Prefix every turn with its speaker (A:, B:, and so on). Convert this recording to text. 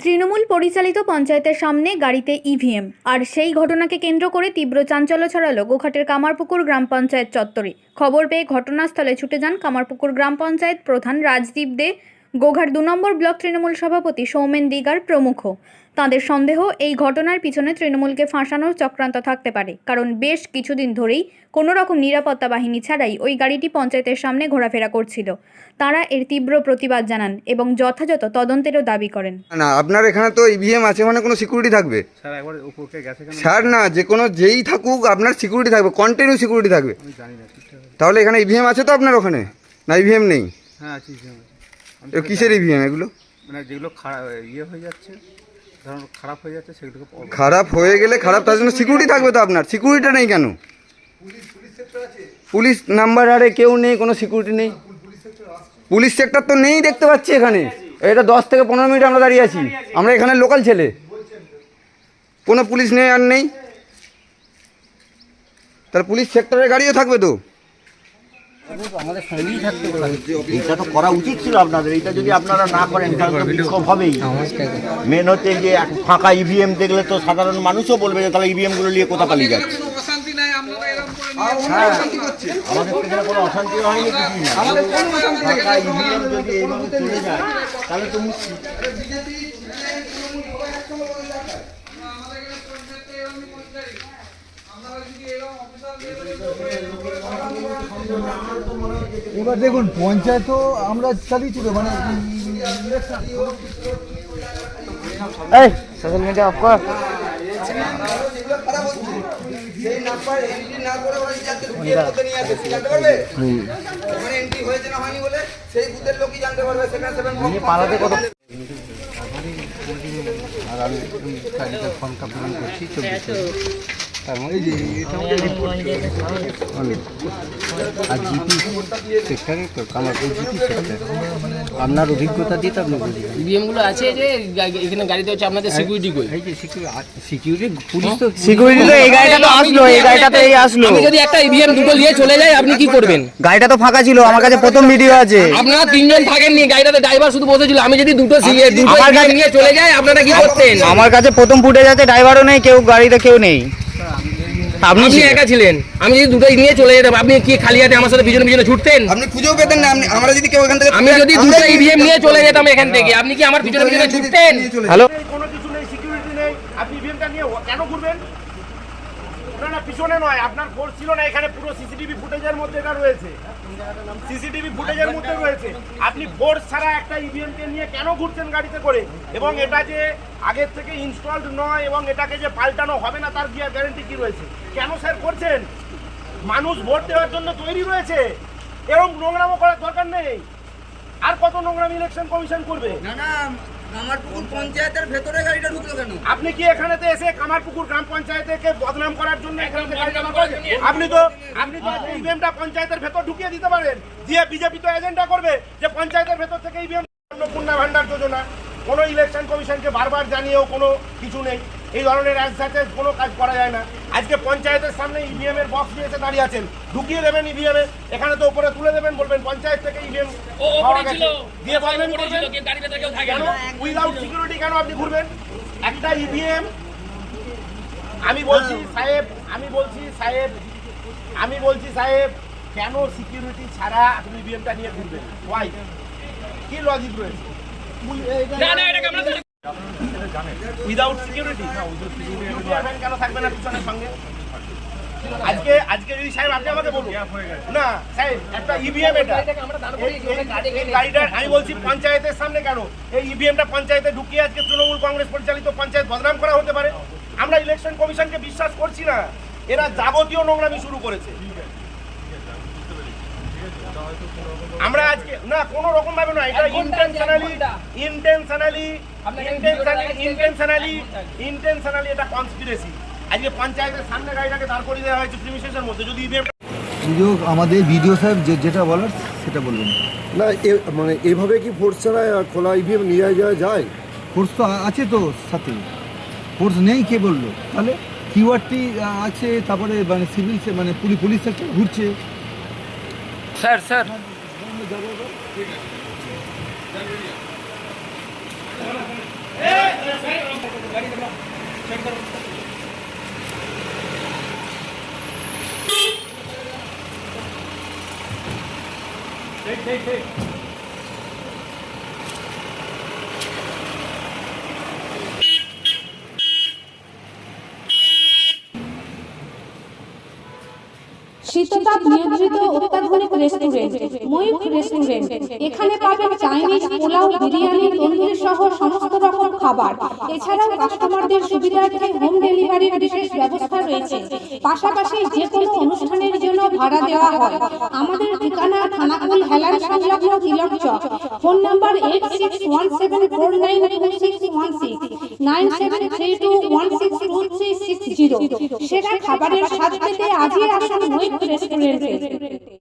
A: তৃণমূল পরিচালিত পঞ্চায়েতের সামনে গাড়িতে ইভিএম আর সেই ঘটনাকে কেন্দ্র করে তীব্র চাঞ্চল্য ছড়ালো গোঘাটের কামারপুকুর গ্রাম পঞ্চায়েত চত্বরে। খবর পেয়ে ঘটনাস্থলে ছুটে যান কামারপুকুর গ্রাম পঞ্চায়েত প্রধান রাজদীপ দে, গোঘাট 2 নম্বর ব্লক তৃণমূল সভাপতি সৌমেন দিগার প্রমুখ। তাদের সন্দেহ এই ঘটনার পিছনে তৃণমূলকে ফাঁসানোর চক্রান্ত থাকতে পারে, কারণ বেশ কিছুদিন ধরেই কোনো রকম নিরাপত্তা বাহিনী ছাড়াই ওই গাড়িটি পঞ্চায়েতের সামনে ঘোরাফেরা করছিল। তারা এর তীব্র প্রতিবাদ জানান এবং যথাযথ তদন্তেরও দাবি করেন।
B: না, আপনার এখানে তো ইভিএম আছে, মানে কোনো সিকিউরিটি থাকবে
C: স্যার একবার উপরকে গেছে কেন
B: স্যার? না, যে কোনো যেই থাকুক আপনার সিকিউরিটি থাকবে, কন্টিনিউ সিকিউরিটি থাকবে।
C: আমি জানি না ঠিকঠাক।
B: তাহলে এখানে ইভিএম আছে তো আপনার ওখানে? না, ইভিএম নেই।
C: হ্যাঁ আছে ইভিএম আছে।
B: এ কিসের ইভিএম এগুলো?
C: মানে যেগুলো হয়ে যাচ্ছে, ধরুন খারাপ হয়ে যাচ্ছে, সেগুলোকে
B: খারাপ হয়ে গেলে খারাপ, তার জন্য সিকিউরিটি থাকবে তো আপনার। সিকিউরিটি নেই কেন? পুলিশ নাম্বার আরে কেউ নেই, কোনো সিকিউরিটি নেই। পুলিশ সেক্টর তো নেই দেখতে পাচ্ছি এখানে। এটা 10 থেকে 15 মিনিট আমরা দাঁড়িয়ে আছি, আমরা এখানে লোকাল ছেলে। কোনো পুলিশ নেই আর নেই, তাহলে পুলিশ সেক্টরের গাড়িও থাকবে তো।
D: আমাদের সঙ্গেই থাকতে হবে, এটা তো করা উচিত ছিল আপনাদের। এটা যদি আপনারা না করেন তাহলে তো বিক্ষোভ হবেই। মেন হচ্ছে যে ফাঁকা ইভিএম দেখলে তো সাধারণ মানুষও বলবে যে তাহলে ইভিএম গুলো নিয়ে কোথা পালিয়ে যাচ্ছে। আমাদের এখানে কোনো অশান্তি হয়নি, কিছুই না। ফাঁকা ইভিএম যদি এইভাবে চলে যায় তাহলে তো মুশকিল।
E: এবার দেখুন, পঞ্চায়েতও আমরা চালিয়েছি তো, মানে
D: এই সোশ্যাল মিডিয়া অফ কর। পালাতে কত আর আমি ফোন কাপড় করছি তো তার মানে যে আর জিপি সেক্টরে তো কামারপুর জিপি সেক্টর আপনার অভিজ্ঞতা দিয়ে তো আপনি বুঝবেন।
F: ইভিএমগুলো আছে যে এখানে গাড়িতে হচ্ছে আপনাদের সিকিউরিটি কই?
D: এই যে সিকিউরিটি পুলিশ তো
G: সিকিউরিটি তো এই গাড়িটা তো আসলো, এই গাড়িটা তো এই আসলো।
F: আমি যদি একটা ইভিএম দুটো নিয়ে চলে যাই আপনি কি করবেন?
G: গাড়িটা তো ফাঁকা ছিল, আমার কাছে প্রথম ভিডিও আছে।
F: আপনারা 3 জন থাকেননি, গাড়িটাতে ড্রাইভার শুধু বসেছিল। আমি যদি দুটো ইভিএম নিয়ে চলে যাই আপনারা কি করতেন?
G: আমার কাছে প্রথম ফুটেজ আছে, ড্রাইভারও নেই, কেউ গাড়িতে কেউ নেই।
F: আপনি একা ছিলেন। আমি যদি দুটো নিয়ে চলে যেতাম আপনি কি খালি হাতে আমার সাথে পিছনে পিছনে ছুটতেন?
B: আপনি খুঁজেও পেতেন না। আমরা যদি কেউ এখান থেকে,
F: আমি যদি দুটো ইভিএম নিয়ে চলে যেতাম এখান থেকে, আপনি কি আমার পিছনে পিছনে ছুটতেন?
G: হ্যালো,
H: কোনো কিছু নেই, সিকিউরিটি নেই, আপনি ইভিএমটা নিয়ে কেন ঘুরবেন? না না, পিছনে নয়, আপনার ফোর্স ছিল না এখানে। পুরো সিসিটিভি ফুটেজের মধ্যে এটা রয়েছে, সিসিটিভি ফুটেজের মধ্যে রয়েছে। আপনি ফোর্স ছাড়া একটা ইভিএম কে নিয়ে কেন ঘুরছেন গাড়িতে করে? এবং এটা যে আগের থেকে ইনস্টলড নয় এবং এটাকে যে পাল্টানো হবে না তার গ্যারান্টি কি রয়েছে? কেন স্যার করছেন? মানুষ ভোট দেওয়ার জন্য তৈরি রয়েছে, এরকম নোংরামো করার দরকার নেই। আর কত নোংরাম ইলেকশন কমিশন করবে?
B: না না, কামারপুকুর পঞ্চায়েতের ভেতরে গাড়িটা ঢুকলো কেন?
H: আপনি কি এখানেতে এসে কামারপুকুর গ্রাম পঞ্চায়েতকে বদনাম করার জন্য এখানে গাড়ি জমা করেছেন? আপনি তো ইভিএমটা পঞ্চায়েতের ভেতর ঢুকিয়ে দিতে পারেন, দিয়ে বিজেপি তো এজেন্ডা করবে যে পঞ্চায়েতের ভেতর থেকে ইভিএম। অন্নপূর্ণা ভান্ডার যোজনা কোনো ইলেকশন কমিশনকে বারবার জানিয়েও কোনো কিছু নেই। এই ধরনের একসাথে কোনো কাজ করা যায় না। আজকে পঞ্চায়েতের সামনে ইভিএম এর বক্স নিয়ে এসে দাঁড়িয়ে আছেন, ঢুকিয়ে দেবেন ইভিএম এ, এখানে তো উপরে তুলে দেবেন, বলবেন পঞ্চায়েত থেকে ইভিএম দিয়ে বলবেন কেন উইদাউট সিকিউরিটি কেন আপনি ঘুরবেন একটা ইভিএম? আমি বলছি সাহেব কেন সিকিউরিটি ছাড়া আপনি ইভিএমটা নিয়ে ঘুরবেন? ওয়াই? কি লজিক রয়েছে? উইদাউট সিকিউরিটি কেন থাকবে না পিছনের সঙ্গে? আজকে যদি সাহেব আপনি আমাকে বলুন না সাহেব একটা ইভিএম, এটা এই গাড়িটা আমি বলছি পঞ্চায়েতের সামনে কেন এই ইভিএমটা পঞ্চায়েতে ঢুকিয়ে আজকে তৃণমূল কংগ্রেস পরিচালিত পঞ্চায়েত বদনাম করা হতে পারে? আমরা ইলেকশন কমিশনকে বিশ্বাস করছি না, এরা যাবতীয় নোংরামি শুরু করেছে। আমরা আজকে না কোনো রকম ভাবে না, এটা ইন্টেনশনালি এটা কনস্পিরেসি। আজকে পঞ্চায়েতের সামনে গাড়িটাকে দাঁড় করিয়ে দেওয়া হয়েছে প্রিমিসেসের মধ্যে। যদি
E: সুযোগ আমাদের ভিডিও সাহেব যেটা বলার সেটা বলবেন।
I: না মানে এভাবে কি ফোর্স ছাড়া খোলা ইভিএম নিয়ে যাওয়া যায়?
E: ফোর্স তো আছে তো সাথে, ফোর্স নেই কে বললো? তাহলে কিওয়ার্ডটি আছে, তারপরে মানে সিভিল মানে পুলিশ সেক্টর ঘুরছে।
F: Sir sir
H: Hey!
J: শীততাপ নিয়ন্ত্রিত অত্যাধুনিক রেস্টুরেন্ট ময়ূখ রেস্টুরেন্ট। এখানে পাবেন চাইনিজ, পোলাও, বিরিয়ানি, তন্দুরি সহ সমস্ত রকম খাবার। এছাড়াও কাস্টমারদের সুবিধার্থে হোম ডেলিভারির বিশেষ ব্যবস্থা রয়েছে। পাশাপাশি যে কোনো অনুষ্ঠানের জন্য ভাড়া দেওয়া হয়। আমাদের ঠিকানা থানাকুল হেলান সংলগ্ন তিলক চক। Phone number 8617492616 9732162360। সেরা খাবারের স্বাদ পেতে আজই আসুন ময়ূখ রেস্টুরেন্টে।